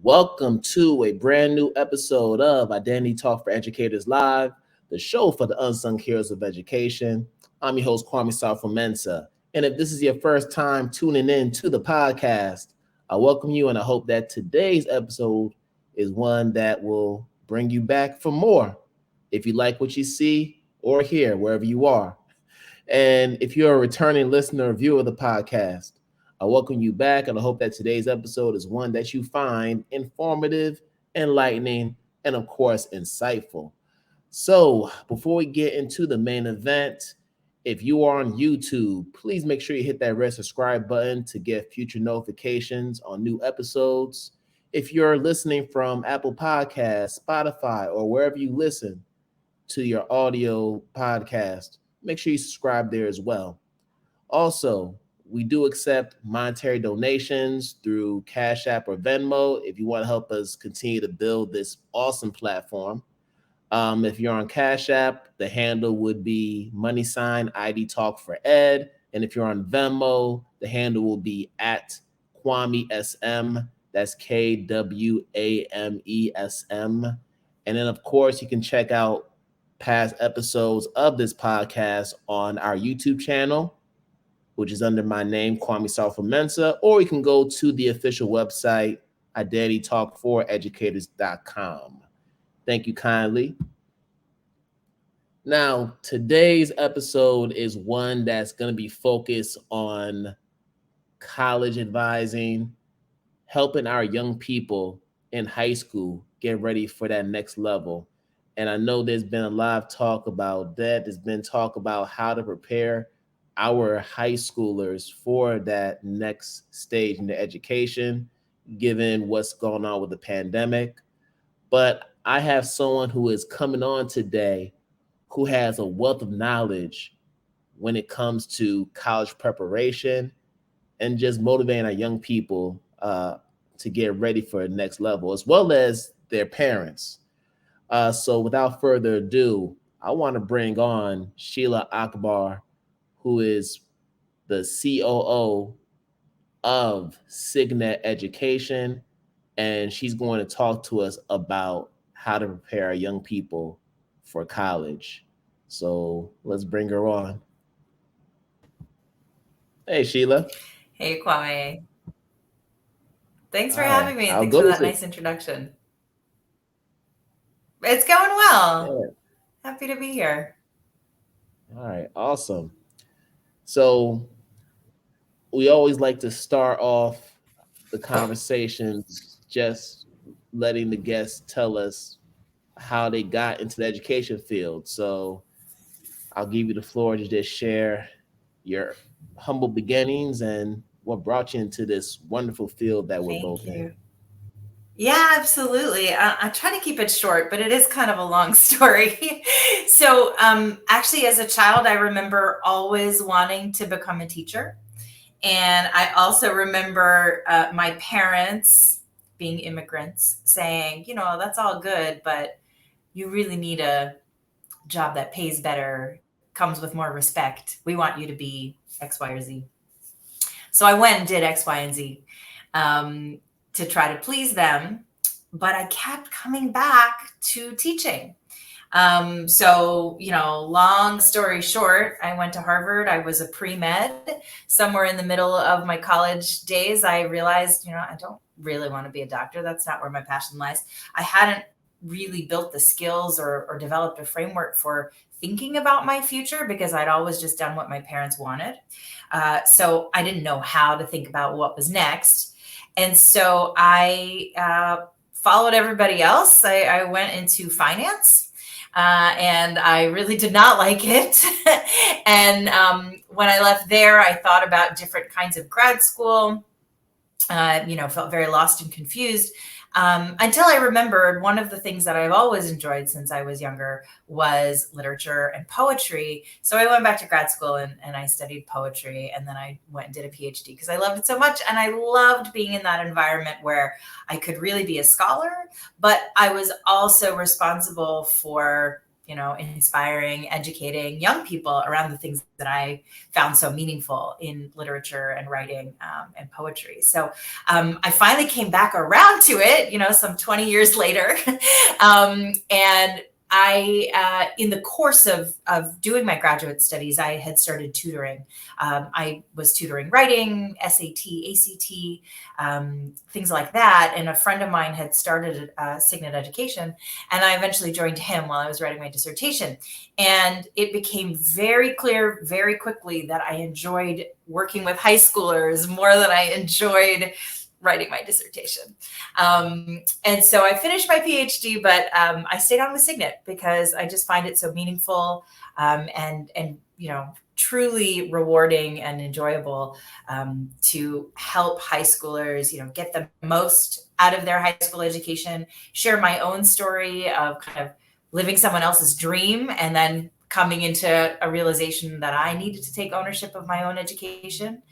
Welcome to a brand new episode of Identity Talk for Educators Live, the show for the unsung heroes of education. I'm your host, Sarfo-Mensah. And if this is your first time tuning in to the podcast, I welcome you and I hope that today's episode is one that will bring you back for more. If you like what you see or hear, wherever you are. And if you're a returning listener or viewer of the podcast, I welcome you back, and I hope that today's episode is one that you find informative, enlightening, and of course, insightful. So before we get into the main event, if you are on YouTube, please make sure you hit that red subscribe button to get future notifications on new episodes. If you're listening from Apple Podcasts, Spotify, or wherever you listen to your audio podcast, make sure you subscribe there as well. Also, we do accept monetary donations through Cash App or Venmo if you want to help us continue to build this awesome platform. If you're on Cash App, the handle would be #IDTALK4ED. And if you're on Venmo, the handle will be at KwameSM. That's KWAMESM. And then, of course, you can check out past episodes of this podcast on our YouTube channel, which is under my name, Sarfo-Mensah, or you can go to the official website, IDTALK4EDucators.com. Thank you kindly. Now, today's episode is one that's going to be focused on college advising, helping our young people in high school get ready for that next level. And I know there's been a lot of talk about that. There's been talk about how to prepare our high schoolers for that next stage in their education, given what's going on with the pandemic. But I have someone who is coming on today who has a wealth of knowledge when it comes to college preparation and just motivating our young people to get ready for the next level, as well as their parents. So without further ado, I want to bring on Sheila Akbar, who is the COO of Signet Education, and she's going to talk to us about how to prepare our young people for college. So let's bring her on. Hey, Sheila. Hey, Kwame. Thanks for having me, and How thanks for good is that it? nice introduction. It's going well. Yeah. Happy to be here. All right, awesome. So we always like to start off the conversations just letting the guests tell us how they got into the education field. So I'll give you the floor to just share your humble beginnings and what brought you into this wonderful field that we're both Thank in. you. Yeah, absolutely. I try to keep it short, but it is kind of a long story. So, actually, as a child, I remember always wanting to become a teacher. And I also remember my parents, being immigrants, saying, that's all good, but you really need a job that pays better, comes with more respect. We want you to be X, Y, or Z. So I went and did X, Y, and Z to try to please them, but I kept coming back to teaching. Long story short, I went to Harvard. I was a premed. Somewhere in the middle of my college days, I realized, I don't really want to be a doctor. That's not where my passion lies. I hadn't really built the skills or developed a framework for thinking about my future because I'd always just done what my parents wanted. So I didn't know how to think about what was next. And so I followed everybody else. I went into finance. And I really did not like it. And when I left there, I thought about different kinds of grad school, felt very lost and confused. Until I remembered one of the things that I've always enjoyed since I was younger was literature and poetry. So I went back to grad school and I studied poetry, and then I went and did a PhD because I loved it so much. And I loved being in that environment where I could really be a scholar, but I was also responsible for, inspiring, educating young people around the things that I found so meaningful in literature and writing and poetry. So I finally came back around to it, some 20 years later. And I, in the course of doing my graduate studies, I had started tutoring. I was tutoring writing, SAT, ACT, things like that. And a friend of mine had started Signet education, and I eventually joined him while I was writing my dissertation. And it became very clear very quickly that I enjoyed working with high schoolers more than I enjoyed writing my dissertation. And so I finished my PhD, but I stayed on with Signet because I just find it so meaningful and truly rewarding and enjoyable to help high schoolers, get the most out of their high school education, share my own story of kind of living someone else's dream and then coming into a realization that I needed to take ownership of my own education.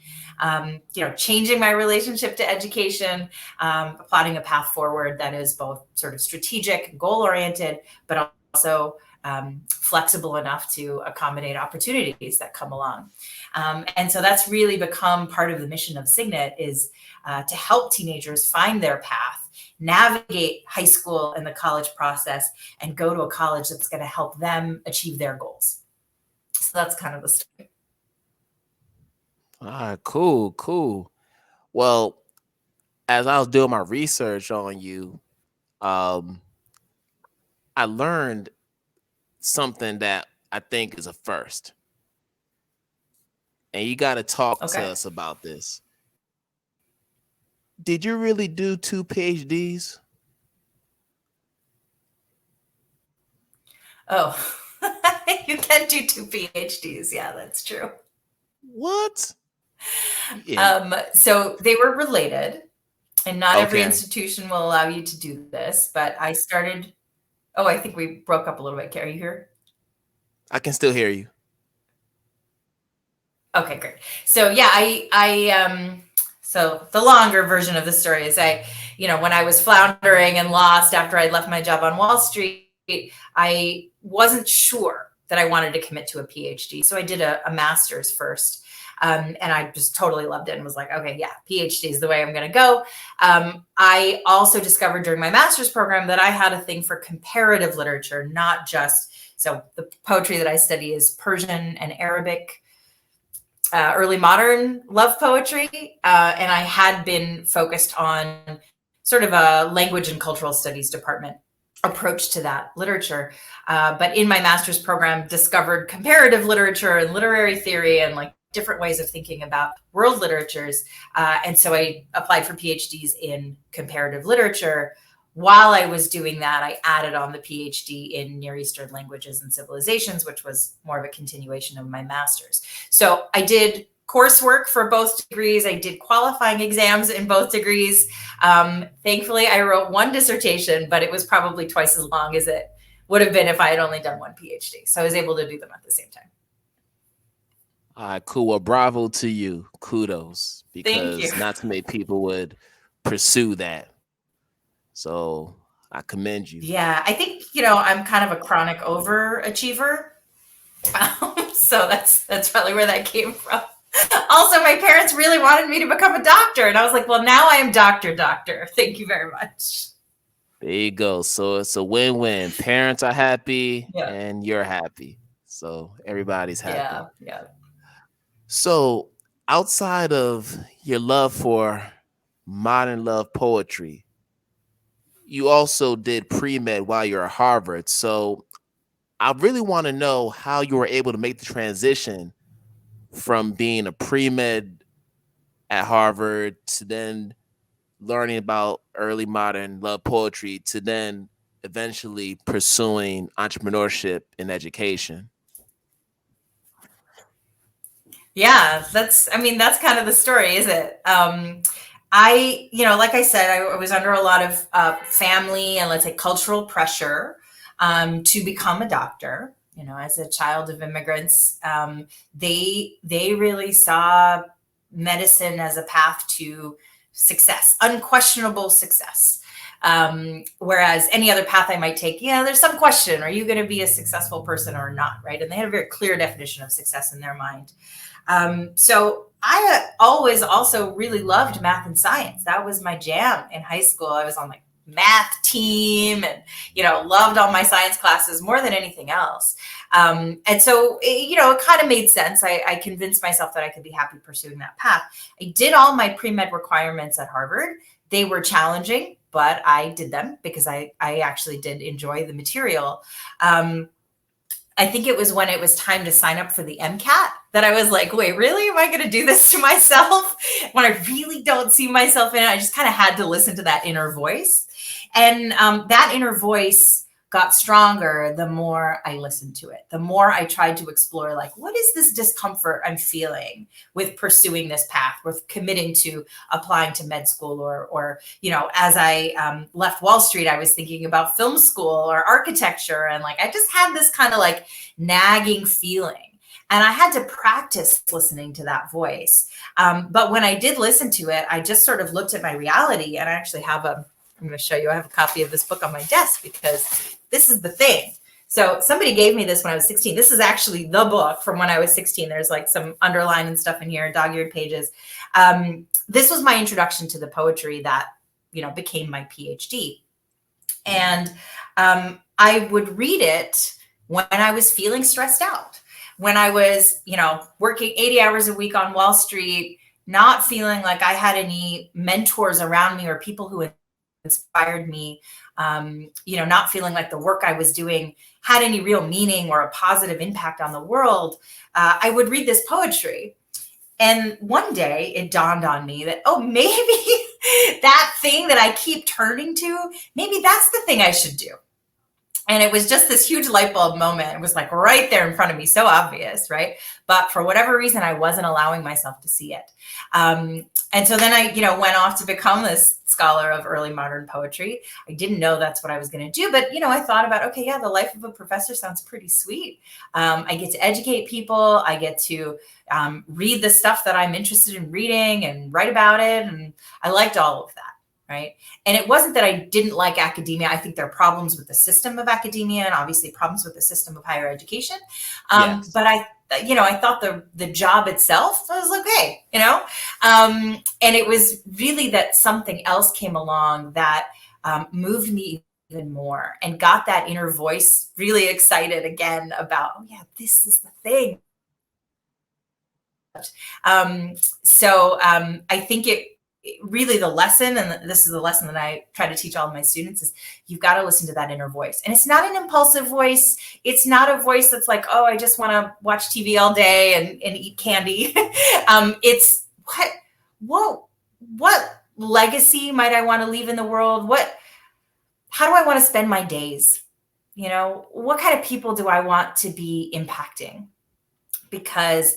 Changing my relationship to education, plotting a path forward that is both sort of strategic, goal-oriented, but also flexible enough to accommodate opportunities that come along. And so that's really become part of the mission of Signet is to help teenagers find their path, navigate high school and the college process, and go to a college that's going to help them achieve their goals. So that's kind of the story. All right, cool. Well, as I was doing my research on you, I learned something that I think is a first. And you got to talk to us about this. Did you really do 2 PhDs? Oh, you can do 2 PhDs. Yeah, that's true. What? Yeah. So they were related, and not every institution will allow you to do this, but I started. Oh, I think we broke up a little bit. Are you here? I can still hear you. Okay, great. So yeah, so the longer version of the story is when I was floundering and lost after I left my job on Wall Street, I wasn't sure that I wanted to commit to a PhD. So I did a master's first. And I just totally loved it and was like, okay, yeah, PhD is the way I'm going to go. I also discovered during my master's program that I had a thing for comparative literature, not just, so the poetry that I study is Persian and Arabic, early modern love poetry. And I had been focused on sort of a language and cultural studies department approach to that literature. But in my master's program, discovered comparative literature and literary theory and like different ways of thinking about world literatures. And so I applied for PhDs in comparative literature. While I was doing that, I added on the PhD in Near Eastern languages and civilizations, which was more of a continuation of my master's. So I did coursework for both degrees. I did qualifying exams in both degrees. Thankfully, I wrote one dissertation, but it was probably twice as long as it would have been if I had only done one PhD. So I was able to do them at the same time. All right, cool. Well, bravo to you. Kudos. Because not too many people would pursue that. So I commend you. Yeah, I think, I'm kind of a chronic overachiever. So that's probably where that came from. Also, my parents really wanted me to become a doctor. And I was like, well, now I am doctor. Thank you very much. There you go. So it's a win-win. Parents are happy and you're happy. So everybody's happy. Yeah. So outside of your love for modern love poetry, you also did pre-med while you're at Harvard. So I really want to know how you were able to make the transition from being a pre-med at Harvard to then learning about early modern love poetry to then eventually pursuing entrepreneurship in education. Yeah, that's kind of the story, is it? Like I said, I was under a lot of family and let's say cultural pressure to become a doctor. As a child of immigrants, they really saw medicine as a path to success, unquestionable success. Whereas any other path I might take, there's some question, are you going to be a successful person or not, right? And they had a very clear definition of success in their mind. So I always also really loved math and science. That was my jam in high school. I was on like math team and, loved all my science classes more than anything else. And so, it kind of made sense. I convinced myself that I could be happy pursuing that path. I did all my pre-med requirements at Harvard. They were challenging, but I did them because I actually did enjoy the material. I think it was when it was time to sign up for the MCAT that I was like, wait, really? Am I going to do this to myself when I really don't see myself in it? I just kind of had to listen to that inner voice. And that inner voice got stronger the more I listened to it, the more I tried to explore, like, what is this discomfort I'm feeling with pursuing this path, with committing to applying to med school, or as I left Wall Street, I was thinking about film school or architecture. And like, I just had this kind of like nagging feeling. And I had to practice listening to that voice. But when I did listen to it, I just sort of looked at my reality. And I actually have I'm going to show you, I have a copy of this book on my desk because this is the thing. So somebody gave me this when I was 16. This is actually the book from when I was 16. There's like some underlined and stuff in here, dog-eared pages. This was my introduction to the poetry that, became my PhD. And I would read it when I was feeling stressed out, when I was, working 80 hours a week on Wall Street, not feeling like I had any mentors around me or people who inspired me, not feeling like the work I was doing had any real meaning or a positive impact on the world. I would read this poetry. And one day it dawned on me that, maybe that thing that I keep turning to, maybe that's the thing I should do. And it was just this huge light bulb moment. It was like right there in front of me, so obvious, right? But for whatever reason, I wasn't allowing myself to see it. And so then I, went off to become this scholar of early modern poetry. I didn't know that's what I was going to do, but, I thought about, the life of a professor sounds pretty sweet. I get to educate people. I get to read the stuff that I'm interested in reading and write about it. And I liked all of that. Right. And it wasn't that I didn't like academia. I think there are problems with the system of academia and obviously problems with the system of higher education. Yes. But I thought the job itself was okay, and it was really that something else came along that moved me even more and got that inner voice really excited again about, this is the thing. So I think really the lesson, and this is the lesson that I try to teach all of my students, is you've got to listen to that inner voice. And it's not an impulsive voice. It's not a voice that's like, I just want to watch TV all day and eat candy. It's what legacy might I want to leave in the world? How do I want to spend my days? What kind of people do I want to be impacting? Because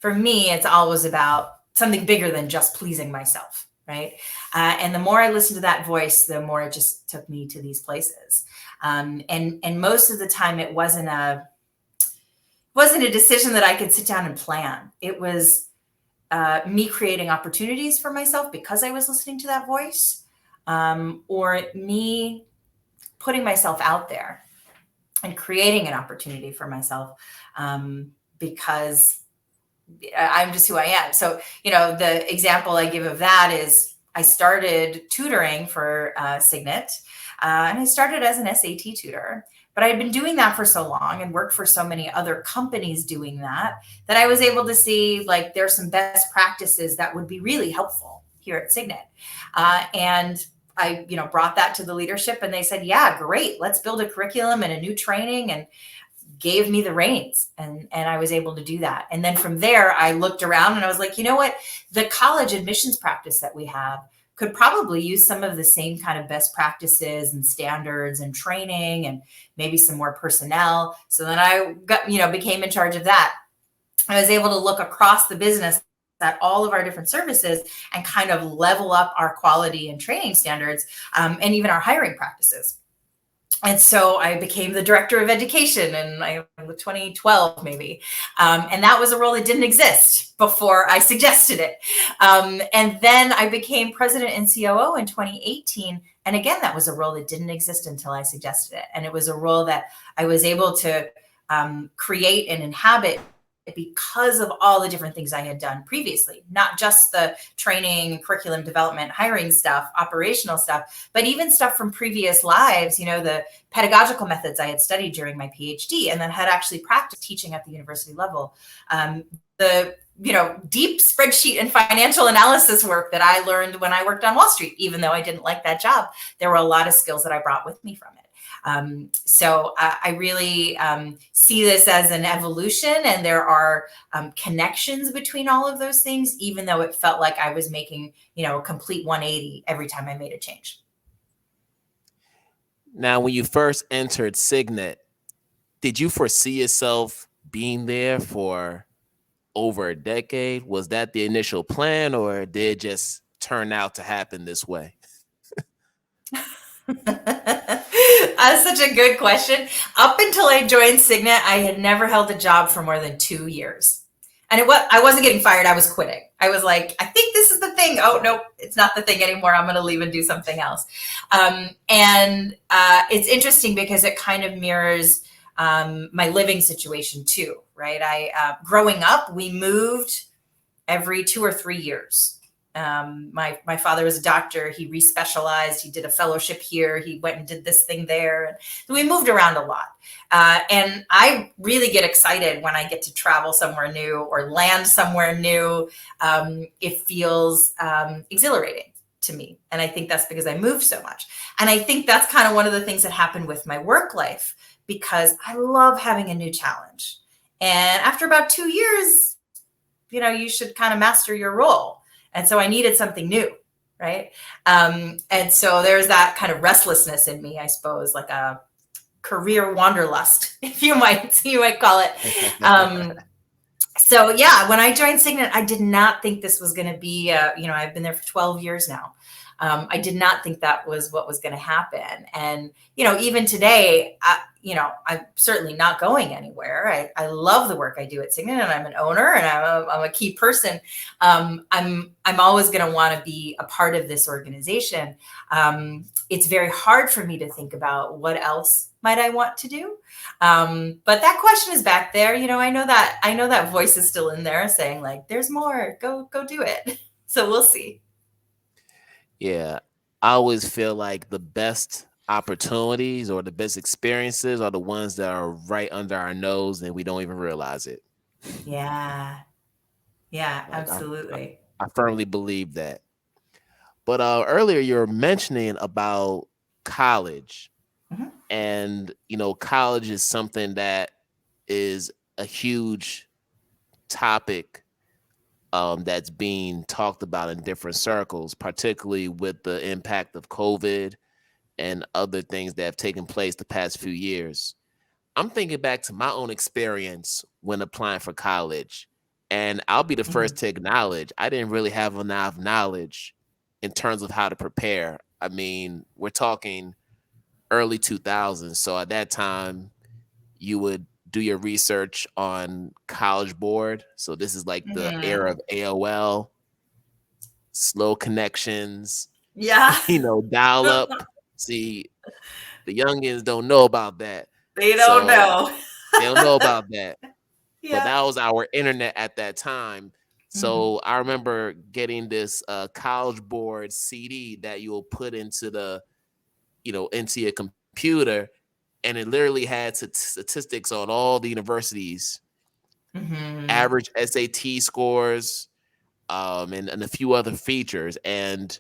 for me, it's always about something bigger than just pleasing myself, right? And the more I listened to that voice, the more it just took me to these places. And most of the time, it wasn't a decision that I could sit down and plan. It was me creating opportunities for myself because I was listening to that voice, or me putting myself out there and creating an opportunity for myself because I'm just who I am. So, the example I give of that is I started tutoring for Signet, and I started as an SAT tutor, but I had been doing that for so long and worked for so many other companies doing that I was able to see like there's some best practices that would be really helpful here at Signet. And I, brought that to the leadership and they said, yeah, great. Let's build a curriculum and a new training, and gave me the reins, and I was able to do that. And then from there, I looked around and I was like, you know what? The college admissions practice that we have could probably use some of the same kind of best practices and standards and training and maybe some more personnel. So then I got, became in charge of that. I was able to look across the business at all of our different services and kind of level up our quality and training standards, and even our hiring practices. And so I became the director of education in 2012, maybe. And that was a role that didn't exist before I suggested it. And then I became president and COO in 2018. And again, that was a role that didn't exist until I suggested it. And it was a role that I was able to create and inhabit because of all the different things I had done previously, not just the training, curriculum development, hiring stuff, operational stuff, but even stuff from previous lives, the pedagogical methods I had studied during my PhD and then had actually practiced teaching at the university level. The deep spreadsheet and financial analysis work that I learned when I worked on Wall Street, even though I didn't like that job, there were a lot of skills that I brought with me from it. So I really see this as an evolution, and there are connections between all of those things, even though it felt like I was making, a complete 180 every time I made a change. Now, when you first entered Signet, did you foresee yourself being there for over a decade? Was that the initial plan, or did it just turn out to happen this way? That's such a good question. Up until I joined Signet, I had never held a job for more than 2 years. And I wasn't getting fired. I was quitting. I was like, I think this is the thing. Oh, nope, it's not the thing anymore. I'm going to leave and do something else. And it's interesting because it kind of mirrors my living situation too, right? Growing up, we moved every 2 or 3 years. My father was a doctor. He respecialized. He did a fellowship here. He went and did this thing there. And so we moved around a lot. And I really get excited when I get to travel somewhere new or land somewhere new. It feels exhilarating to me. And I think that's because I moved so much. And I think that's kind of one of the things that happened with my work life, because I love having a new challenge. And after about 2 years, you should kind of master your role. And so I needed something new, right? And so there's that kind of restlessness in me, I suppose, like a career wanderlust, if you might call it. So yeah, when I joined Signet, I did not think this was going to be, I've been there for 12 years now. I did not think that was what was going to happen. And, even today, I'm certainly not going anywhere. I love the work I do at Signet, and I'm an owner, and I'm a key person. I'm always going to want to be a part of this organization. It's very hard for me to think about what else might I want to do. But that question is back there. I know that voice is still in there saying like, there's more, go do it. So we'll see. Yeah, I always feel like the best opportunities or the best experiences are the ones that are right under our nose and we don't even realize it. Yeah, absolutely. I firmly believe that. But earlier you were mentioning about college. Mm-hmm. And, college is something that is a huge topic that's being talked about in different circles, particularly with the impact of COVID and other things that have taken place the past few years. I'm thinking back to my own experience when applying for college, and I'll be the first to acknowledge I didn't really have enough knowledge in terms of how to prepare. I mean, we're talking early 2000s. So at that time, you would do your research on College Board. So this is like the era of AOL, slow connections. Yeah. Dial up. See, the youngins don't know about that. They don't know. They don't know about that. Yeah. But that was our internet at that time. So I remember getting this College Board CD that you'll put into the, into your computer, and it literally had statistics on all the universities, average SAT scores, and a few other features. And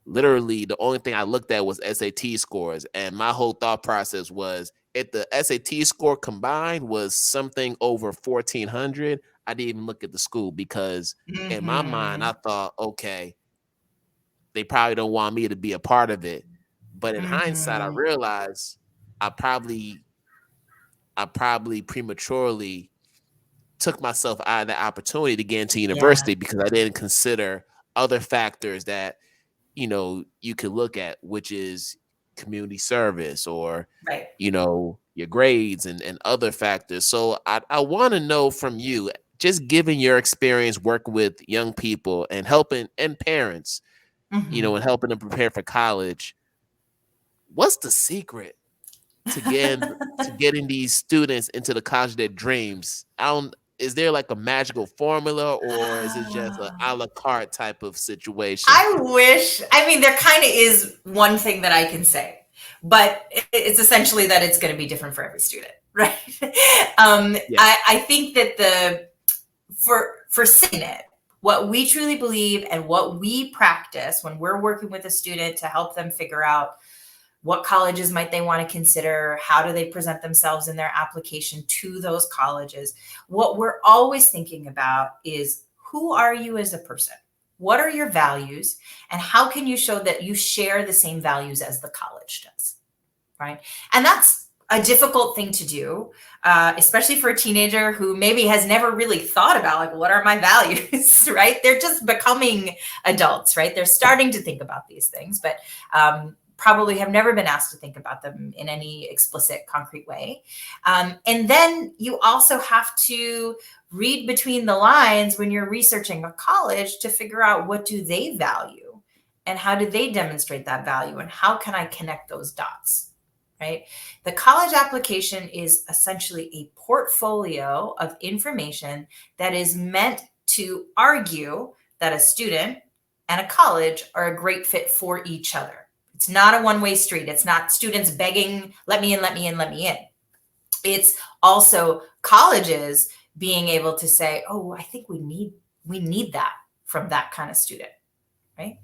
literally the only thing I looked at was SAT scores. And my whole thought process was, if the SAT score combined was something over 1,400, I didn't even look at the school, because in my mind, I thought, okay, they probably don't want me to be a part of it. But in hindsight, I realized I probably prematurely took myself out of the opportunity to get into university because I didn't consider other factors that, you could look at, which is community service or, your grades and other factors. So I want to know from you, just given your experience working with young people and helping and parents, and helping them prepare for college, what's the secret to getting these students into the college of their dreams? Is there like a magical formula, or is it just a a la carte type of situation? There kind of is one thing that I can say, but it's essentially that it's going to be different for every student, right? I think that for Signet, what we truly believe and what we practice when we're working with a student to help them figure out what colleges might they want to consider, how do they present themselves in their application to those colleges, what we're always thinking about is, who are you as a person? What are your values? And how can you show that you share the same values as the college does, right? And that's a difficult thing to do, especially for a teenager who maybe has never really thought about, like, what are my values, right? They're just becoming adults, right? They're starting to think about these things, but probably have never been asked to think about them in any explicit, concrete way. And then you also have to read between the lines when you're researching a college to figure out, what do they value and how do they demonstrate that value, and how can I connect those dots, right? The college application is essentially a portfolio of information that is meant to argue that a student and a college are a great fit for each other. It's not a one-way street. It's not students begging, let me in, let me in, let me in. It's also colleges being able to say, oh, I think we need that from that kind of student, right?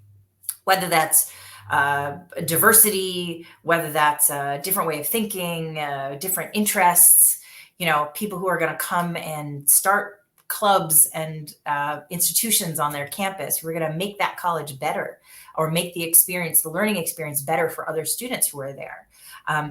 Whether that's diversity, whether that's a different way of thinking, different interests, people who are going to come and start clubs and institutions on their campus who are going to make that college better, or make the learning experience better for other students who are there.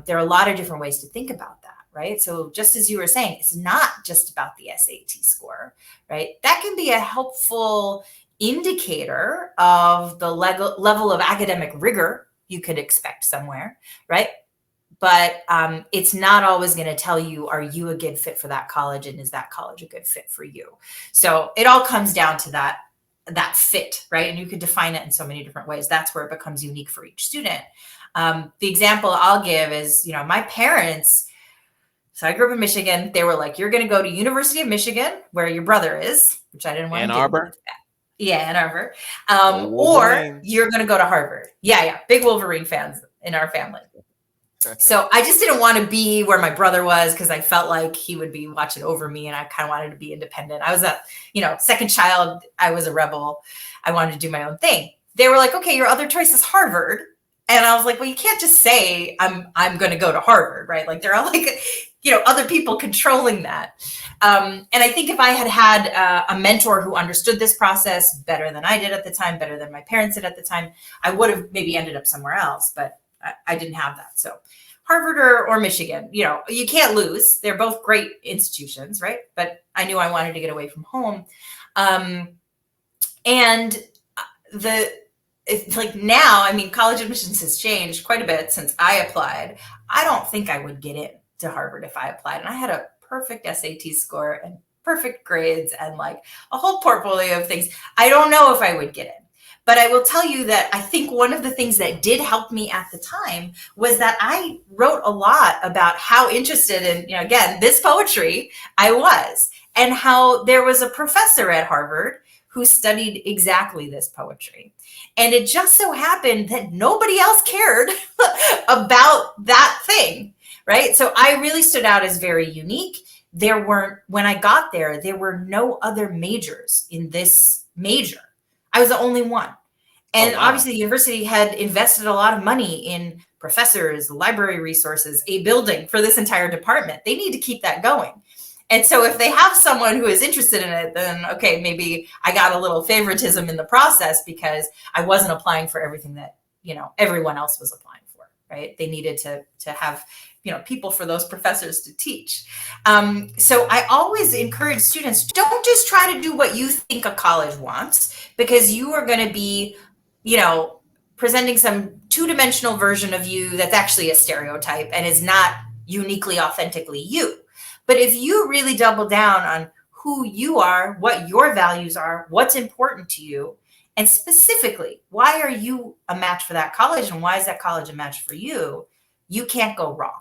There are a lot of different ways to think about that, right? So just as you were saying, it's not just about the SAT score, right? That can be a helpful indicator of the level of academic rigor you could expect somewhere, right? But it's not always going to tell you, are you a good fit for that college, and is that college a good fit for you? So it all comes down to that fit, right? And you could define it in so many different ways. That's where it becomes unique for each student. The example I'll give is, my parents, so I grew up in Michigan. They were like, you're going to go to University of Michigan, where your brother is, which I didn't want to do. Ann Arbor? Yeah, Ann Arbor. Or you're going to go to Harvard. Yeah. Big Wolverine fans in our family. So I just didn't want to be where my brother was, because I felt like he would be watching over me, and I kind of wanted to be independent. I was second child. I was a rebel. I wanted to do my own thing. They were like, okay, your other choice is Harvard. And I was like, well, you can't just say I'm going to go to Harvard, right? Like, there are other people controlling that. And I think if I had a mentor who understood this process better than I did at the time, better than my parents did at the time, I would have maybe ended up somewhere else, but I didn't have that. So Harvard or Michigan, you can't lose. They're both great institutions, right? But I knew I wanted to get away from home. And now, college admissions has changed quite a bit since I applied. I don't think I would get in to Harvard if I applied. And I had a perfect SAT score and perfect grades and like a whole portfolio of things. I don't know if I would get in. But I will tell you that I think one of the things that did help me at the time was that I wrote a lot about how interested in, again, this poetry I was, and how there was a professor at Harvard who studied exactly this poetry. And it just so happened that nobody else cared about that thing, right? So I really stood out as very unique. When I got there were no other majors in this major. I was the only one. And obviously the university had invested a lot of money in professors, library resources, a building for this entire department. They need to keep that going. And so if they have someone who is interested in it, then okay, maybe I got a little favoritism in the process because I wasn't applying for everything that, everyone else was applying for, right? They needed to have, people for those professors to teach. So I always encourage students, don't just try to do what you think a college wants, because you are going to be, presenting some two-dimensional version of you that's actually a stereotype and is not uniquely, authentically you. But if you really double down on who you are, what your values are, what's important to you, And specifically, why are you a match for that college and why is that college a match for you? You can't go wrong,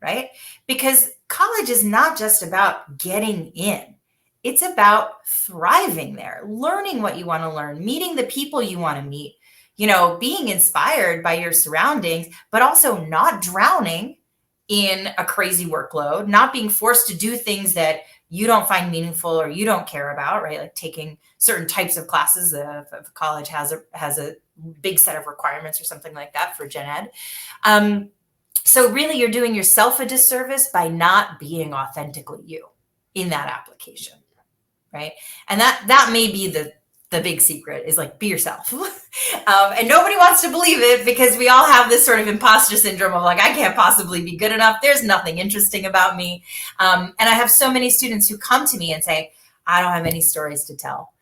right? Because college is not just about getting in. It's about thriving there, learning what you want to learn, meeting the people you want to meet, being inspired by your surroundings, but also not drowning in a crazy workload, not being forced to do things that you don't find meaningful or you don't care about, right? Like taking certain types of classes. If college has a big set of requirements or something like that for gen ed. So really you're doing yourself a disservice by not being authentically you in that application, right? And that may be the big secret, is like, be yourself. And nobody wants to believe it because we all have this sort of imposter syndrome of like, I can't possibly be good enough. There's nothing interesting about me. And I have so many students who come to me and say, I don't have any stories to tell.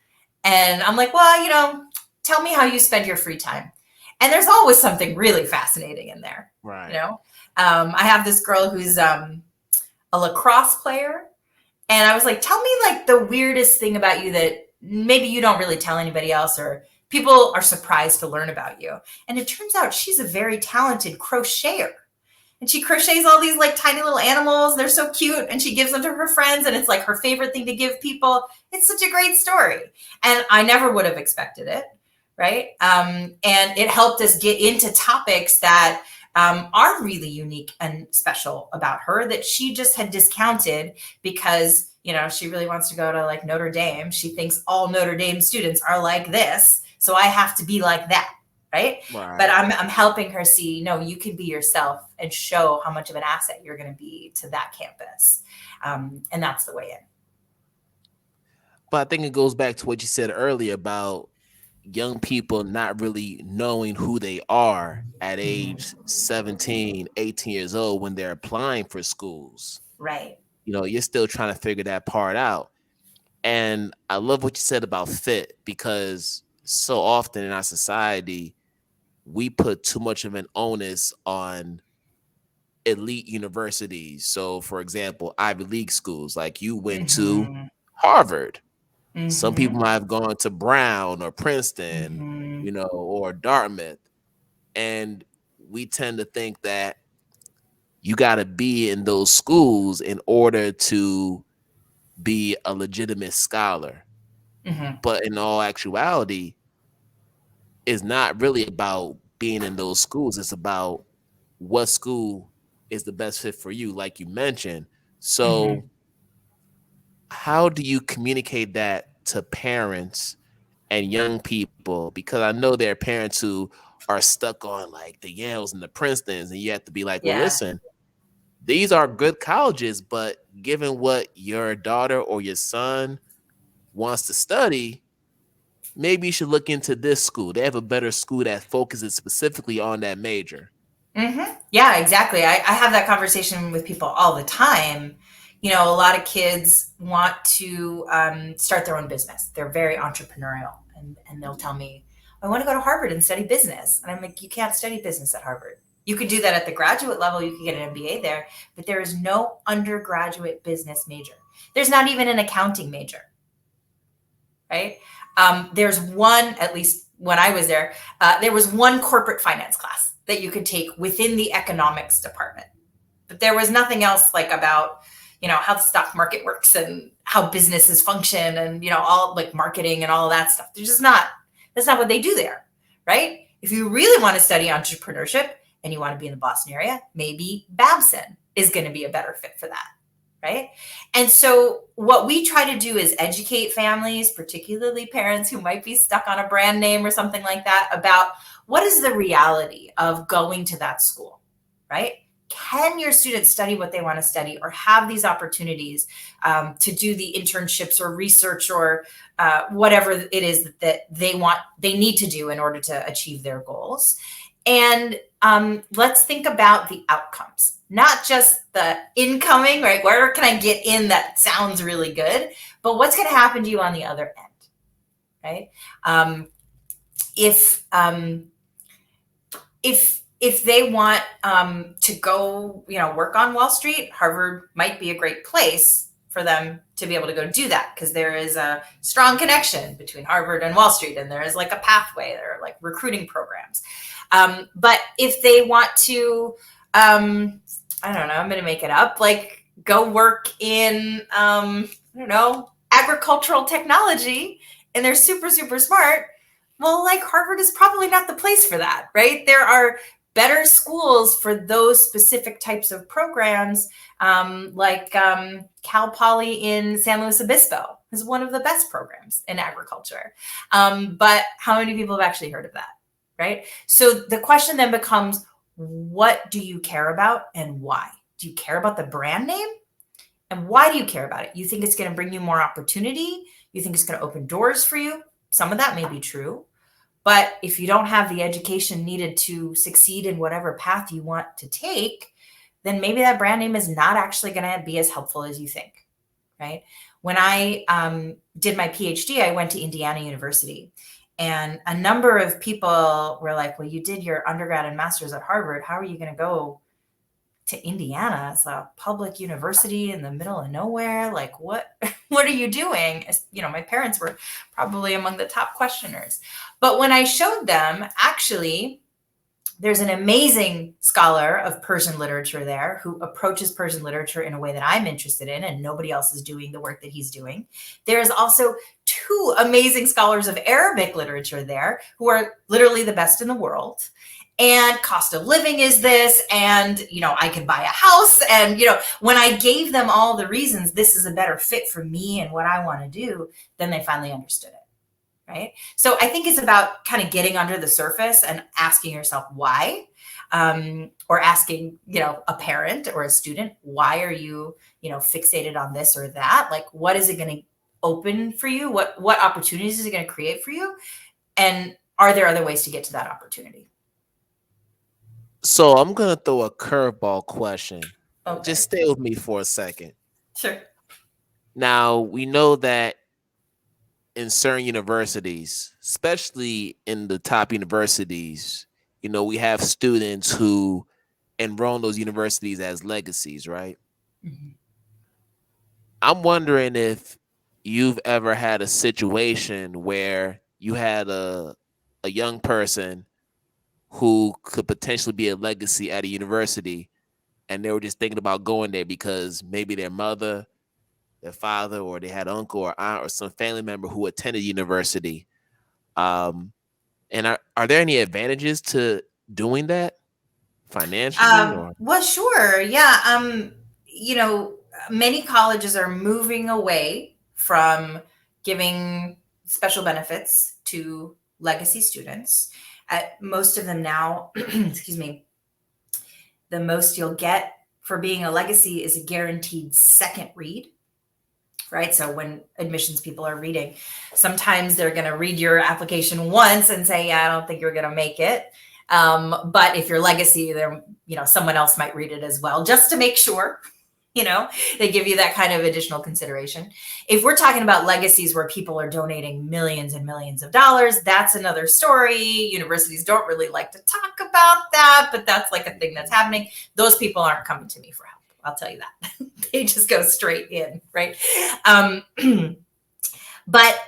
And I'm like, well, tell me how you spend your free time. And there's always something really fascinating in there. Right. I have this girl who's a lacrosse player. And I was like, tell me like the weirdest thing about you that maybe you don't really tell anybody else or people are surprised to learn about you. And it turns out she's a very talented crocheter. And she crochets all these like tiny little animals. They're so cute. And she gives them to her friends. And it's like her favorite thing to give people. It's such a great story. And I never would have expected it. Right. And it helped us get into topics that are really unique and special about her that she just had discounted because, she really wants to go to like Notre Dame. She thinks all Notre Dame students are like this. So I have to be like that. Right. But I'm helping her see, no, you can be yourself and show how much of an asset you're going to be to that campus. And that's the way in. But I think it goes back to what you said earlier about young people not really knowing who they are at age 17, 18 years old when they're applying for schools. Right. You're still trying to figure that part out. And I love what you said about fit, because so often in our society, we put too much of an onus on elite universities. So, for example, Ivy League schools, like you went to Harvard. Some people might have gone to Brown or Princeton, or Dartmouth. And we tend to think that you got to be in those schools in order to be a legitimate scholar. But in all actuality, it's not really about being in those schools. It's about what school is the best fit for you, like you mentioned. So how do you communicate that to parents and young people? Because I know there are parents who are stuck on like the Yales and the Princetons, and you have to be like, well, listen, these are good colleges, but given what your daughter or your son wants to study, maybe you should look into this school. They have a better school that focuses specifically on that major. Yeah, exactly. I have that conversation with people all the time. A lot of kids want to start their own business. They're very entrepreneurial, and they'll tell me, I want to go to Harvard and study business. And I'm like, you can't study business at Harvard. You could do that at the graduate level. You could get an MBA there, but there is no undergraduate business major. There's not even an accounting major, right? There's one, at least when I was there was one corporate finance class that you could take within the economics department. But there was nothing else like about, how the stock market works and how businesses function and, all like marketing and all of that stuff. That's not what they do there, right? If you really want to study entrepreneurship and you want to be in the Boston area, maybe Babson is going to be a better fit for that, right? And so what we try to do is educate families, particularly parents who might be stuck on a brand name or something like that, about what is the reality of going to that school, right? Can your students study what they want to study or have these opportunities to do the internships or research or whatever it is that they need to do in order to achieve their goals? And let's think about the outcomes, not just the incoming, right? Where can I get in that sounds really good, but what's going to happen to you on the other end, right? If they want to go, work on Wall Street, Harvard might be a great place for them to be able to go do that, because there is a strong connection between Harvard and Wall Street, and there is like a pathway, there are like recruiting programs. But if they want to, I don't know, I'm going to make it up, like go work in, I don't know, agricultural technology, and they're super, super smart, well, like Harvard is probably not the place for that, right? There are better schools for those specific types of programs, like Cal Poly in San Luis Obispo is one of the best programs in agriculture. But how many people have actually heard of that, right? So the question then becomes, what do you care about and why? Do you care about the brand name? And why do you care about it? You think it's going to bring you more opportunity? You think it's going to open doors for you? Some of that may be true. But if you don't have the education needed to succeed in whatever path you want to take, then maybe that brand name is not actually going to be as helpful as you think, right? When I did my PhD, I went to Indiana University. And a number of people were like, well, you did your undergrad and master's at Harvard. How are you going to go to Indiana? It's a public university in the middle of nowhere. Like, what are you doing? You know, my parents were probably among the top questioners. But when I showed them, actually, there's an amazing scholar of Persian literature there who approaches Persian literature in a way that I'm interested in, and nobody else is doing the work that he's doing. There's also 2 amazing scholars of Arabic literature there who are literally the best in the world. And cost of living is this, and, you know, I could buy a house. And, you know, when I gave them all the reasons this is a better fit for me and what I want to do, then they finally understood it, right? So I think it's about kind of getting under the surface and asking yourself why, or asking, you know, a parent or a student, why are you, you know, fixated on this or that? Like, what is it going to open for you? What opportunities is it going to create for you? And are there other ways to get to that opportunity? So I'm going to throw a curveball question. Okay. Just stay with me for a second. Sure. Now, we know that in certain universities, especially in the top universities, you know, we have students who enroll in those universities as legacies, right? Mm-hmm. I'm wondering if you've ever had a situation where you had a young person who could potentially be a legacy at a university, and they were just thinking about going there because maybe their mother, their father, or they had an uncle or aunt or some family member who attended university. And are there any advantages to doing that financially? Well, sure. Yeah. You know, many colleges are moving away from giving special benefits to legacy students. Most of them now, excuse me, the most you'll get for being a legacy is a guaranteed second read, right? So when admissions people are reading, sometimes they're going to read your application once and say, yeah, I don't think you're going to make it. But if you're legacy, then, you know, someone else might read it as well, just to make sure, you know, they give you that kind of additional consideration. If we're talking about legacies where people are donating millions and millions of dollars, that's another story. Universities don't really like to talk about that, but that's like a thing that's happening. Those people aren't coming to me for help. I'll tell you that. They just go straight in, right? But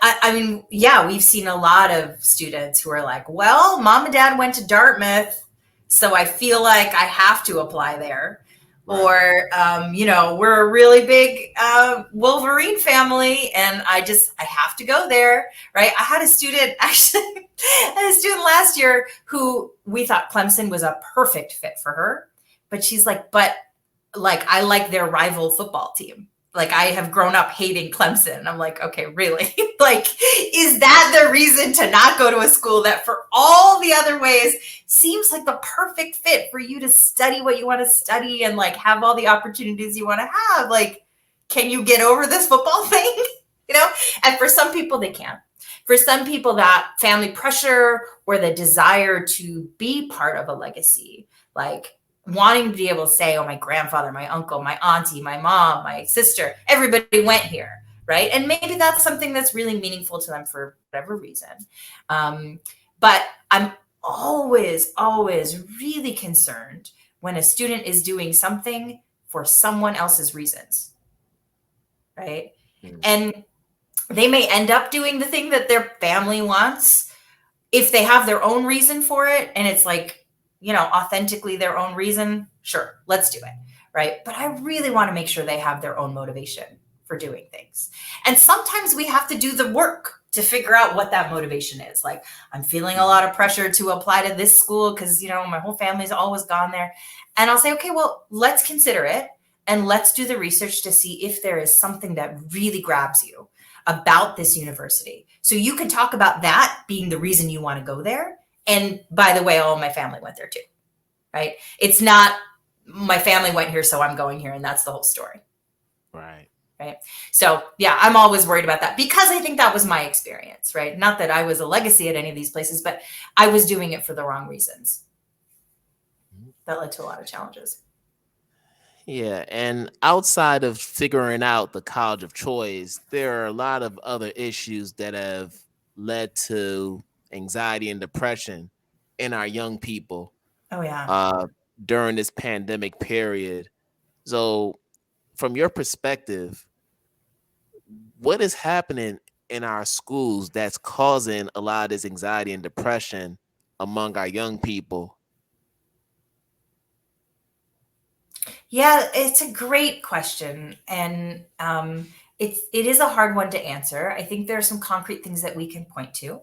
I mean, yeah, we've seen a lot of students who are like, well, mom and dad went to Dartmouth, so I feel like I have to apply there. Right. Or, you know, we're a really big Wolverine family, and I have to go there, right? I had a student last year who we thought Clemson was a perfect fit for her, but she's like, but like, I like their rival football team. Like, I have grown up hating Clemson. I'm like, okay, really? Like, is that the reason to not go to a school that for all the other ways seems like the perfect fit for you to study what you want to study and like have all the opportunities you want to have? Like, can you get over this football thing? You know? And for some people, they can't. For some people, that family pressure or the desire to be part of a legacy, like wanting to be able to say, oh, my grandfather, my uncle, my auntie, my mom, my sister, everybody went here, right? And maybe that's something that's really meaningful to them for whatever reason. But I'm always really concerned when a student is doing something for someone else's reasons. right? And they may end up doing the thing that their family wants if they have their own reason for it. And it's like, authentically their own reason. Sure, let's do it. Right. But I really want to make sure they have their own motivation for doing things. And sometimes we have to do the work to figure out what that motivation is. Like, I'm feeling a lot of pressure to apply to this school because, my whole family's always gone there. And I'll say, okay, well, let's consider it. And let's do the research to see if there is something that really grabs you about this university. So you can talk about that being the reason you want to go there. And by the way, all of my family went there too, right? It's not my family went here, so I'm going here. And that's the whole story. Right. Right. So yeah, I'm always worried about that because I think that was my experience, right? Not that I was a legacy at any of these places, but I was doing it for the wrong reasons. That led to a lot of challenges. Yeah, and outside of figuring out the college of choice, there are a lot of other issues that have led to anxiety and depression in our young people. Oh yeah. During this pandemic period. So, from your perspective, what is happening in our schools that's causing a lot of this anxiety and depression among our young people? Yeah, it's a great question. And it is a hard one to answer. I think there are some concrete things that we can point to.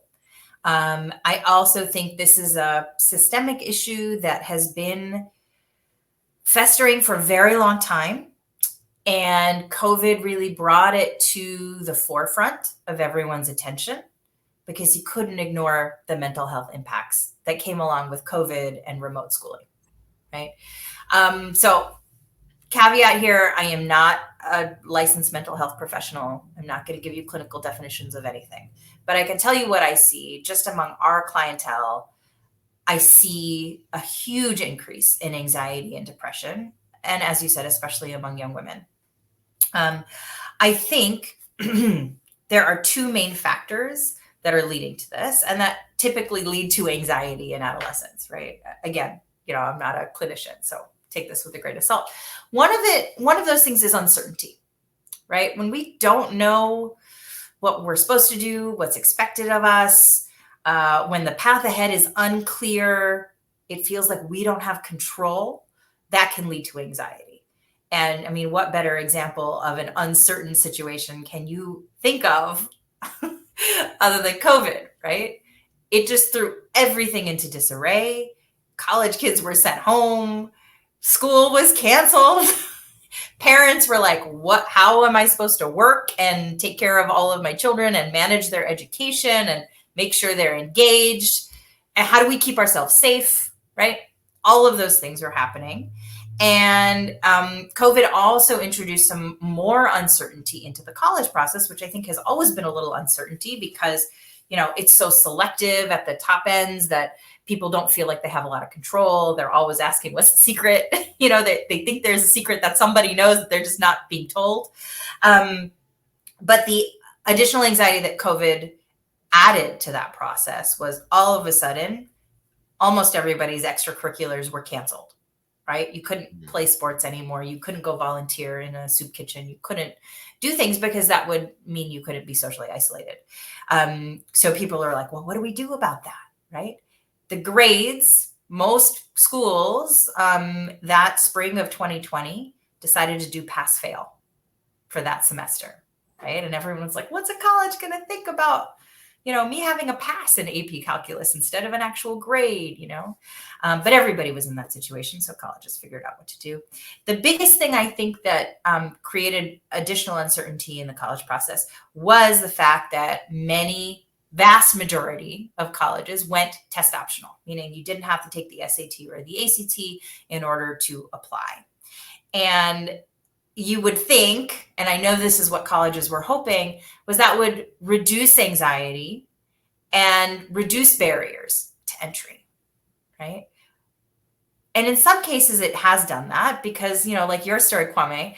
I also think this is a systemic issue that has been festering for a very long time. And COVID really brought it to the forefront of everyone's attention because you couldn't ignore the mental health impacts that came along with COVID and remote schooling, right? So caveat here, I am not a licensed mental health professional. I'm not going to give you clinical definitions of anything, but I can tell you what I see just among our clientele. I see a huge increase in anxiety and depression. And as you said, especially among young women. I think there are two main factors that are leading to this, and that typically lead to anxiety in adolescence, right? Again, I'm not a clinician, so take this with a grain of salt. One of those things is uncertainty, right? When we don't know what we're supposed to do, what's expected of us, when the path ahead is unclear, it feels like we don't have control, that can lead to anxiety. And I mean, what better example of an uncertain situation can you think of other than COVID, right? It just threw everything into disarray. College kids were sent home. School was canceled. Parents were like, how am I supposed to work and take care of all of my children and manage their education and make sure they're engaged? And how do we keep ourselves safe, right? All of those things were happening. And COVID also introduced some more uncertainty into the college process, which I think has always been a little uncertainty because, it's so selective at the top ends that people don't feel like they have a lot of control. They're always asking, what's the secret? They think there's a secret that somebody knows that they're just not being told. But the additional anxiety that COVID added to that process was all of a sudden, almost everybody's extracurriculars were canceled. Right? You couldn't play sports anymore. You couldn't go volunteer in a soup kitchen. You couldn't do things because that would mean you couldn't be socially isolated. So people are like, well, what do we do about that? Right? The grades, most schools that spring of 2020 decided to do pass fail for that semester. Right? And everyone's like, what's a college going to think about me having a pass in AP calculus instead of an actual grade, but everybody was in that situation. So colleges figured out what to do. The biggest thing I think that created additional uncertainty in the college process was the fact that vast majority of colleges went test optional, meaning you didn't have to take the SAT or the ACT in order to apply. And you would think, and I know this is what colleges were hoping, was that would reduce anxiety and reduce barriers to entry, right? And in some cases, it has done that because, like your story, Kwame,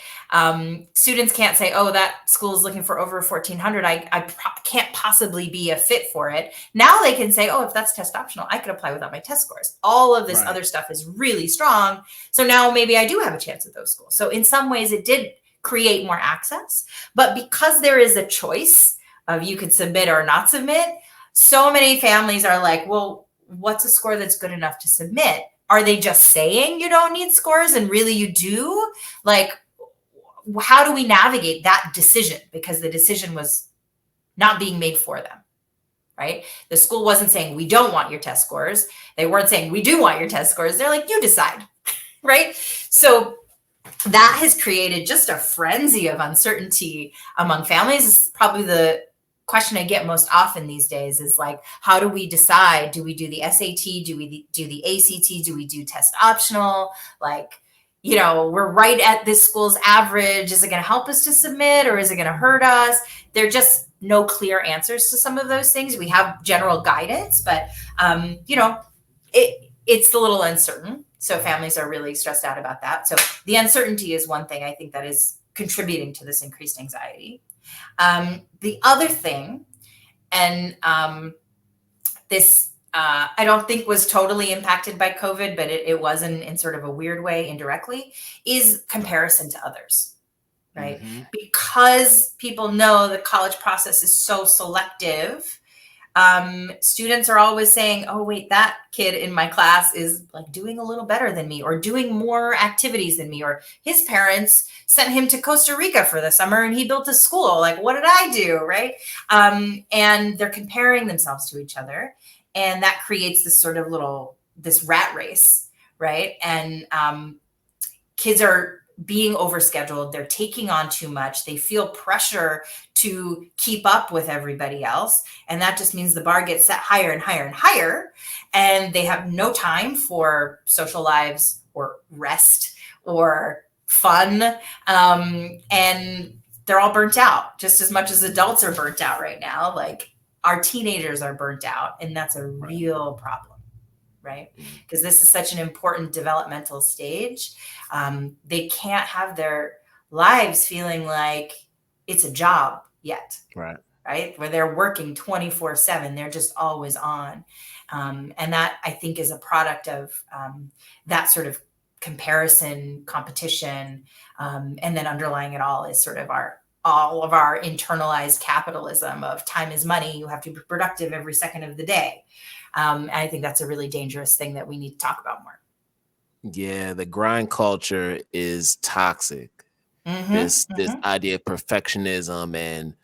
students can't say, oh, that school is looking for over 1,400. I can't possibly be a fit for it. Now they can say, oh, if that's test optional, I could apply without my test scores. All of this other stuff is really strong. So now maybe I do have a chance at those schools. So in some ways, it did create more access. But because there is a choice of you could submit or not submit, so many families are like, well, what's a score that's good enough to submit? Are they just saying you don't need scores and really you do? Like, how do we navigate that decision? Because the decision was not being made for them, right? The school wasn't saying, we don't want your test scores. They weren't saying, we do want your test scores. They're like, you decide, right? So that has created just a frenzy of uncertainty among families. It's probably the question I get most often these days is like, how do we decide? Do we do the SAT? Do we do the ACT? Do we do test optional? Like, you know, we're right at this school's average. Is it going to help us to submit or is it going to hurt us? There are just no clear answers to some of those things. We have general guidance, but, you know, it's a little uncertain. So families are really stressed out about that. So the uncertainty is one thing I think that is contributing to this increased anxiety. The other thing, and this I don't think was totally impacted by COVID, but it was in sort of a weird way indirectly, is comparison to others, right? Mm-hmm. Because people know the college process is so selective. Students are always saying, oh, wait, that kid in my class is like doing a little better than me or doing more activities than me, or his parents sent him to Costa Rica for the summer and he built a school. Like, what did I do? Right. And they're comparing themselves to each other. And that creates this sort of this rat race. Right. And kids are being overscheduled. They're taking on too much. They feel pressure to keep up with everybody else. And that just means the bar gets set higher and higher and higher. And they have no time for social lives or rest or fun. And they're all burnt out just as much as adults are burnt out right now. Like our teenagers are burnt out. And that's a real problem. Right? Because this is such an important developmental stage. They can't have their lives feeling like it's a job yet. Right. Where they're working 24/7. They're just always on. And that I think is a product of that sort of comparison, competition. And then underlying it all is sort of all of our internalized capitalism of time is money. You have to be productive every second of the day. And I think that's a really dangerous thing that we need to talk about more. Yeah, the grind culture is toxic. Mm-hmm, this idea of perfectionism and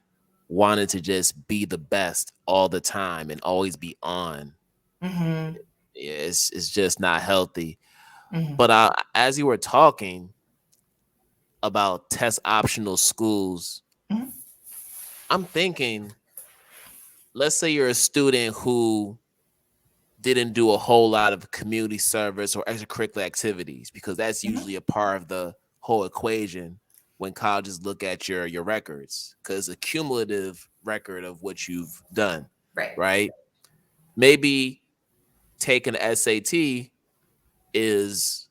wanting to just be the best all the time and always be on. Mm-hmm. It's just not healthy. Mm-hmm. But as you were talking about test optional schools, mm-hmm. I'm thinking, let's say you're a student who didn't do a whole lot of community service or extracurricular activities, because that's usually a part of the whole equation when colleges look at your records, because a cumulative record of what you've done. Right. Maybe taking an SAT is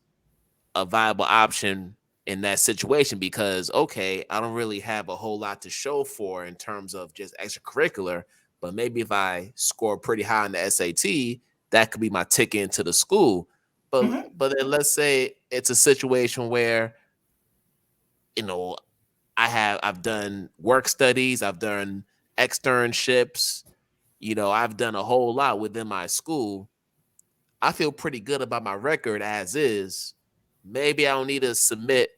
a viable option in that situation because, okay, I don't really have a whole lot to show for in terms of just extracurricular, but maybe if I score pretty high on the SAT, that could be my ticket into the school. But but then let's say it's a situation where, you know, I've done work studies, I've done externships, you know, I've done a whole lot within my school. I feel pretty good about my record as is. Maybe I don't need to submit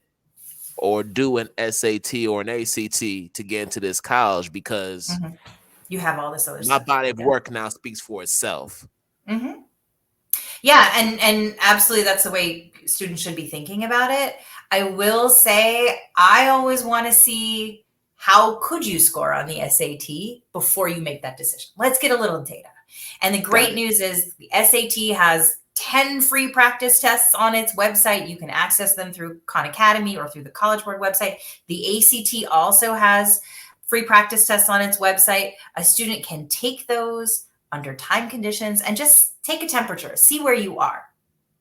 or do an SAT or an ACT to get into this college because you have all this other my stuff. My body of work now speaks for itself. Mm-hmm. Yeah, and absolutely, that's the way students should be thinking about it. I will say, I always want to see how could you score on the SAT before you make that decision. Let's get a little data. And the great news is the SAT has 10 free practice tests on its website. You can access them through Khan Academy or through the College Board website. The ACT also has free practice tests on its website. A student can take those under time conditions and just take a temperature, see where you are,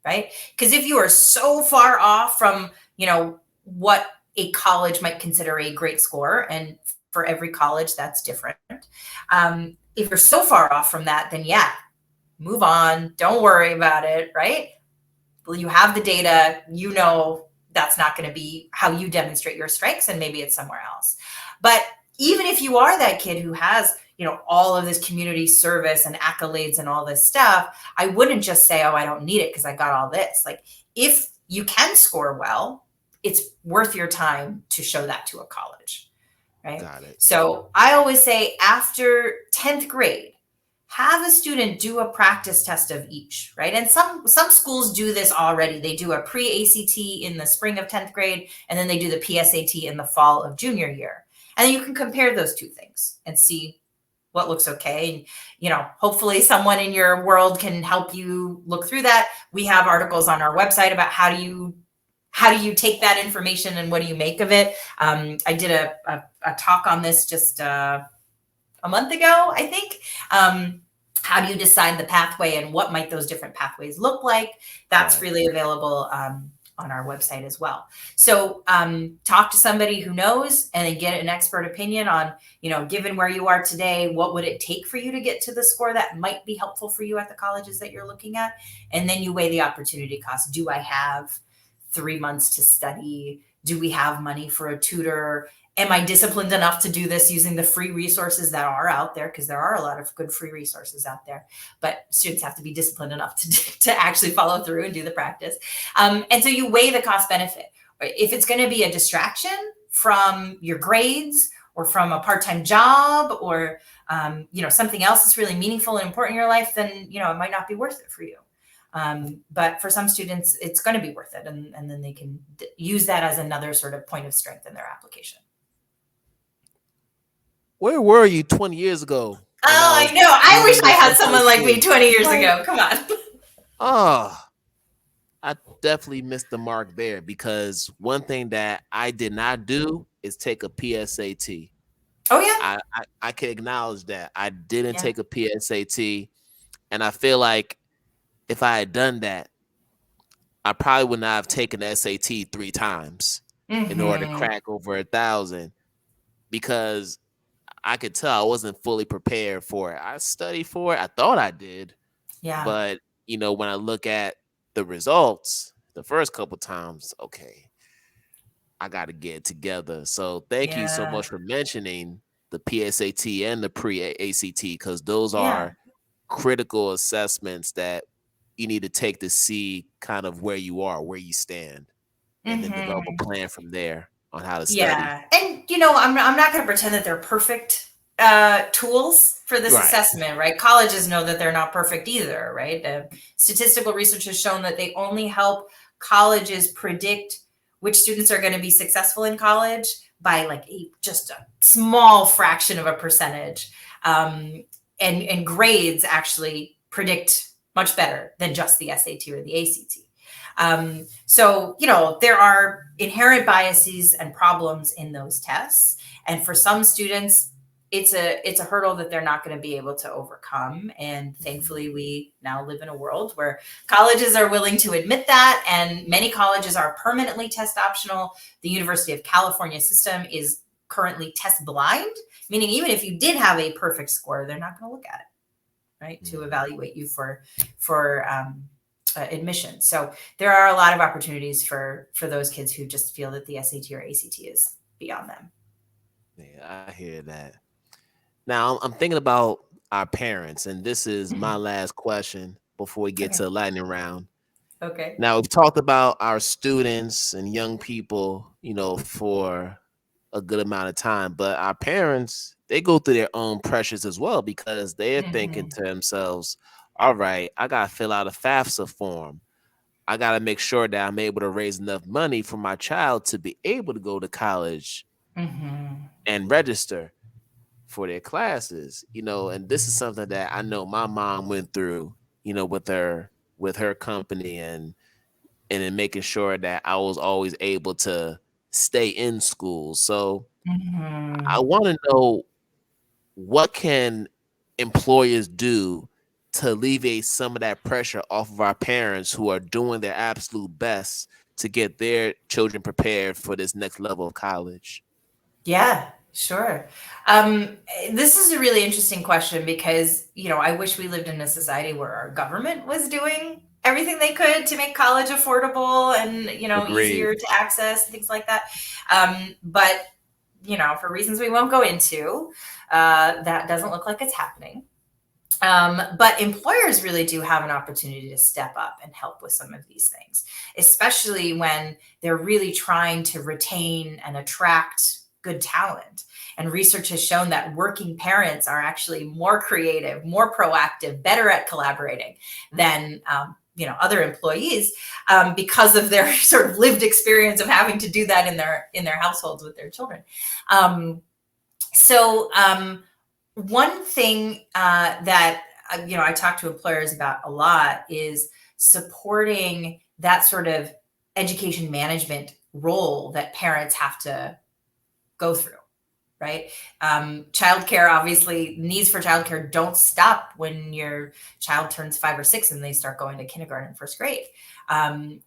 right? Because if you are so far off from, you know, what a college might consider a great score, and for every college that's different. If you're so far off from that, then yeah, move on. Don't worry about it, right? Well, you have the data, you know that's not going to be how you demonstrate your strengths, and maybe it's somewhere else. But even if you are that kid who has, all of this community service and accolades and all this stuff, I wouldn't just say, oh, I don't need it because I got all this. Like, if you can score well, it's worth your time to show that to a college, right? Got it. So I always say after 10th grade, have a student do a practice test of each, right? And some schools do this already. They do a pre-ACT in the spring of 10th grade, and then they do the PSAT in the fall of junior year. And then you can compare those two things and see what looks okay. And, hopefully someone in your world can help you look through that. We have articles on our website about how do you take that information and what do you make of it. I did a talk on this just a month ago, I think. How do you decide the pathway and what might those different pathways look like? That's really available on our website as well. So talk to somebody who knows, and then get an expert opinion on, given where you are today, what would it take for you to get to the score that might be helpful for you at the colleges that you're looking at? And then you weigh the opportunity cost. Do I have 3 months to study? Do we have money for a tutor? Am I disciplined enough to do this using the free resources that are out there? Because there are a lot of good free resources out there, but students have to be disciplined enough to actually follow through and do the practice. And so you weigh the cost benefit. If it's going to be a distraction from your grades or from a part-time job or, something else that's really meaningful and important in your life, then, it might not be worth it for you. But for some students, it's going to be worth it. And then they can use that as another sort of point of strength in their application. Where were you 20 years ago? Oh, I know. I wish I had someone like me 20 years ago. Come on. Oh, I definitely missed the mark there, because one thing that I did not do is take a PSAT. Oh, yeah. I can acknowledge that. I didn't take a PSAT. And I feel like if I had done that, I probably would not have taken the SAT 3 times in order to crack over 1,000, because I could tell I wasn't fully prepared for it. I studied for it. I thought I did. Yeah. But, when I look at the results the first couple times, okay, I got to get it together. So thank you so much for mentioning the PSAT and the pre-ACT, because those are critical assessments that you need to take to see kind of where you are, where you stand, and then develop a plan from there on how to study. Yeah. And, I'm not going to pretend that they're perfect tools for this assessment, right? Colleges know that they're not perfect either, right? Statistical research has shown that they only help colleges predict which students are going to be successful in college by like just a small fraction of a percentage. And grades actually predict much better than just the SAT or the ACT. So, there are inherent biases and problems in those tests. And for some students, it's a hurdle that they're not going to be able to overcome. And thankfully, we now live in a world where colleges are willing to admit that. And many colleges are permanently test optional. The University of California system is currently test blind, meaning even if you did have a perfect score, they're not going to look at it, right, to evaluate you for admission. So there are a lot of opportunities for those kids who just feel that the SAT or ACT is beyond them. Yeah, I hear that. Now I'm thinking about our parents, and this is my last question before we get to the lightning round. Okay. Now, we've talked about our students and young people, for a good amount of time, but our parents, they go through their own pressures as well, because they're thinking to themselves, all right, I got to fill out a FAFSA form. I got to make sure that I'm able to raise enough money for my child to be able to go to college and register for their classes, and this is something that I know my mom went through, with her company and in making sure that I was always able to stay in school. So I want to know, what can employers do to alleviate some of that pressure off of our parents who are doing their absolute best to get their children prepared for this next level of college? Yeah, sure. This is a really interesting question because, I wish we lived in a society where our government was doing everything they could to make college affordable and, Agreed. easier to access, things like that. But, for reasons we won't go into, that doesn't look like it's happening. But employers really do have an opportunity to step up and help with some of these things, especially when they're really trying to retain and attract good talent. And research has shown that working parents are actually more creative, more proactive, better at collaborating than other employees, because of their sort of lived experience of having to do that in their households with their children. One thing that I talk to employers about a lot is supporting that sort of education management role that parents have to go through, right? Childcare, obviously, needs for childcare don't stop when your child turns 5 or 6 and they start going to kindergarten and first grade. And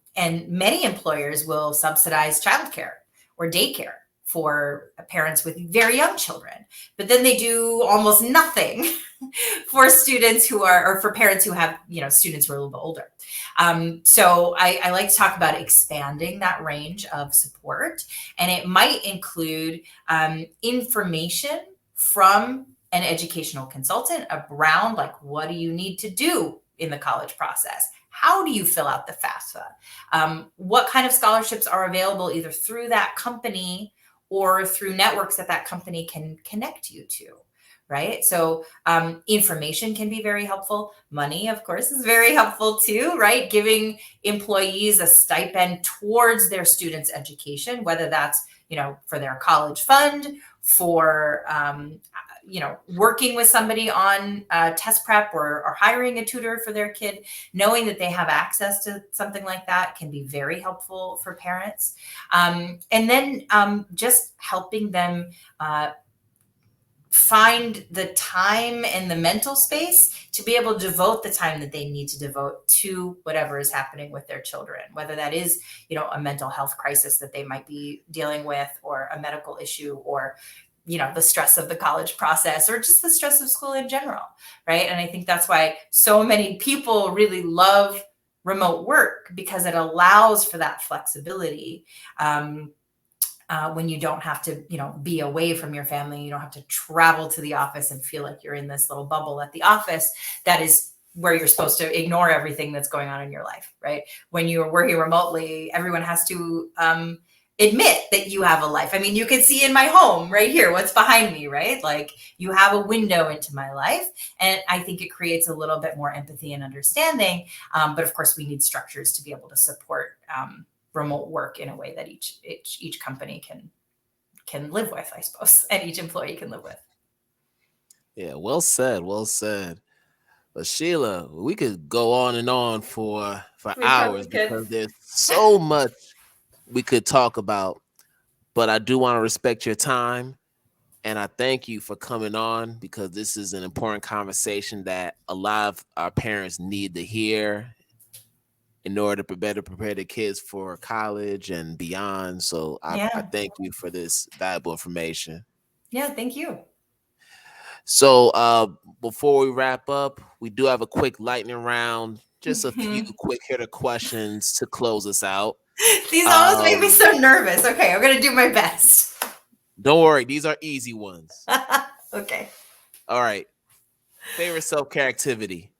many employers will subsidize childcare or daycare for parents with very young children, but then they do almost nothing for students or for parents who have, students who are a little bit older. So I like to talk about expanding that range of support, and it might include information from an educational consultant around, like, what do you need to do in the college process? How do you fill out the FAFSA? What kind of scholarships are available either through that company or through networks that company can connect you to, right? So information can be very helpful. Money, of course, is very helpful too, right? Giving employees a stipend towards their students' education, whether that's, for their college fund, for, working with somebody on test prep or hiring a tutor for their kid. Knowing that they have access to something like that can be very helpful for parents. And then just helping them find the time and the mental space to be able to devote the time that they need to devote to whatever is happening with their children, whether that is, a mental health crisis that they might be dealing with, or a medical issue, or the stress of the college process, or just the stress of school in general, right? And I think that's why so many people really love remote work, because it allows for that flexibility. When you don't have to, be away from your family, you don't have to travel to the office and feel like you're in this little bubble at the office. That is where you're supposed to ignore everything that's going on in your life, right? When you're working remotely, everyone has to admit that you have a life. I mean, you can see in my home right here, what's behind me, right? Like, you have a window into my life. And I think it creates a little bit more empathy and understanding. But of course, we need structures to be able to support remote work in a way that each company can live with, I suppose, and each employee can live with. Yeah, well said, well said. But Sheila, we could go on and on for hours, because there's so much we could talk about. But I do want to respect your time, and I thank you for coming on, because this is an important conversation that a lot of our parents need to hear in order to better prepare the kids for college and beyond. So I thank you for this valuable information. Yeah, thank you. So before we wrap up, we do have a quick lightning round, just a few quick hitter questions to close us out. These almost make me so nervous. Okay, I'm gonna do my best. Don't worry, these are easy ones. Okay. All right. Favorite self-care activity?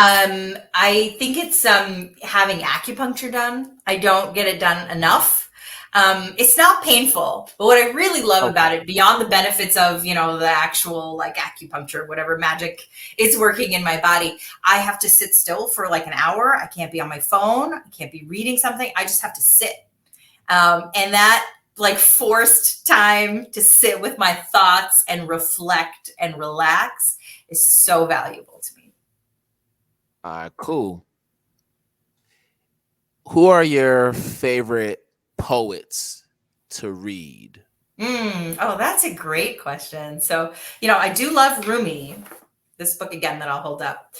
I think it's having acupuncture done. I don't get it done enough. It's not painful, but what I really love about it, beyond the benefits of, the actual like acupuncture, whatever magic is working in my body, I have to sit still for like an hour. I can't be on my phone. I can't be reading something. I just have to sit. And that like forced time to sit with my thoughts and reflect and relax is so valuable to me. All right, cool. Who are your favorite poets to read? Oh, that's a great question. So, I do love Rumi, this book again that I'll hold up.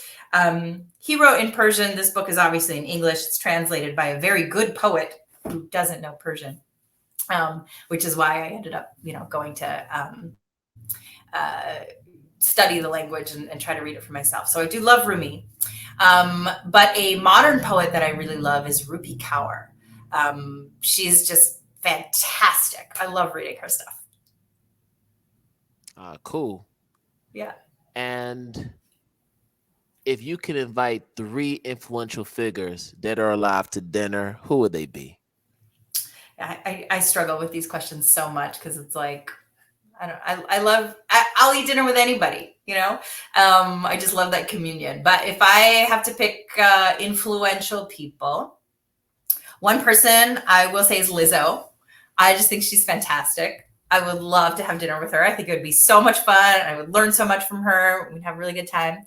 He wrote in Persian. This book is obviously in English. It's translated by a very good poet who doesn't know Persian, which is why I ended up, going to study the language and try to read it for myself. So I do love Rumi. But a modern poet that I really love is Rupi Kaur. She's just fantastic. I love reading her stuff. Cool. Yeah. And if you could invite 3 influential figures dead or alive to dinner, who would they be? I struggle with these questions so much because it's like, I'll eat dinner with anybody, you know? I just love that communion. But if I have to pick influential people, one person I will say is Lizzo. I just think she's fantastic. I would love to have dinner with her. I think it would be so much fun. I would learn so much from her. We'd have a really good time.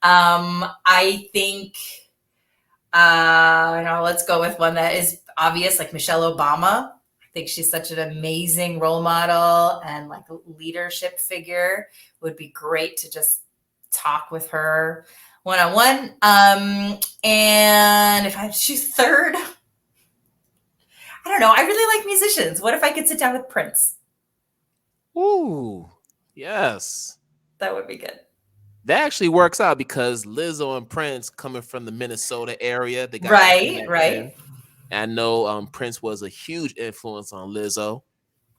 I think, let's go with one that is obvious, like Michelle Obama. I think she's such an amazing role model and like leadership figure. It would be great to just talk with her one-on-one. And if I have to choose third, I don't know. I really like musicians. What if I could sit down with Prince? Ooh, yes. That would be good. That actually works out because Lizzo and Prince coming from the Minnesota area. They got right. I know Prince was a huge influence on Lizzo.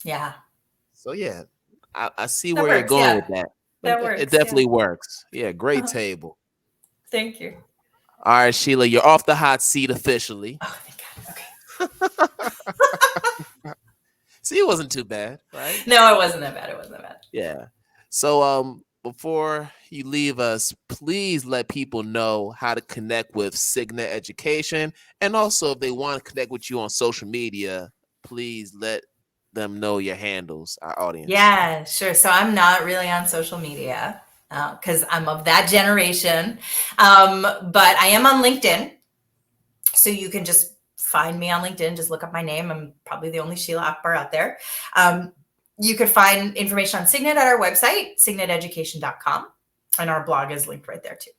Yeah. So yeah, I see where you're going with that. That works. It definitely works. Yeah, great table. Thank you. All right, Sheila, you're off the hot seat officially. Oh, thank God. Okay. See, it wasn't too bad, right? No, it wasn't that bad. Yeah. So before you leave us, please let people know how to connect with Signet Education. And also, if they want to connect with you on social media, please let them know your handles, our audience. Yeah, sure. So I'm not really on social media because I'm of that generation. But I am on LinkedIn. So you can just find me on LinkedIn. Just look up my name. I'm probably the only Sheila Akbar out there. You could find information on Signet at our website, signeteducation.com. And our blog is linked right there too.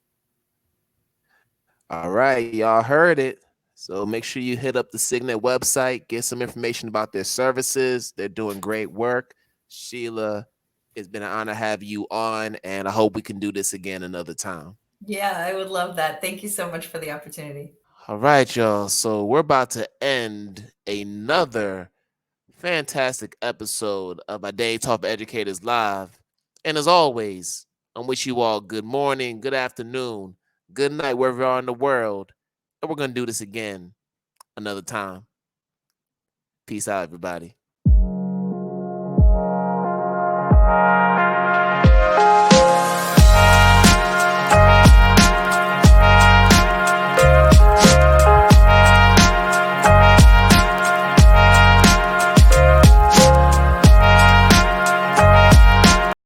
All right, y'all heard it. So make sure you hit up the Signet website, get some information about their services. They're doing great work. Sheila, it's been an honor to have you on, and I hope we can do this again another time. Yeah, I would love that. Thank you so much for the opportunity. All right, y'all. So we're about to end another fantastic episode of IDTALK for Educators Live. And as always, I wish you all good morning, good afternoon, good night, wherever you are in the world. And we're going to do this again another time. Peace out, everybody.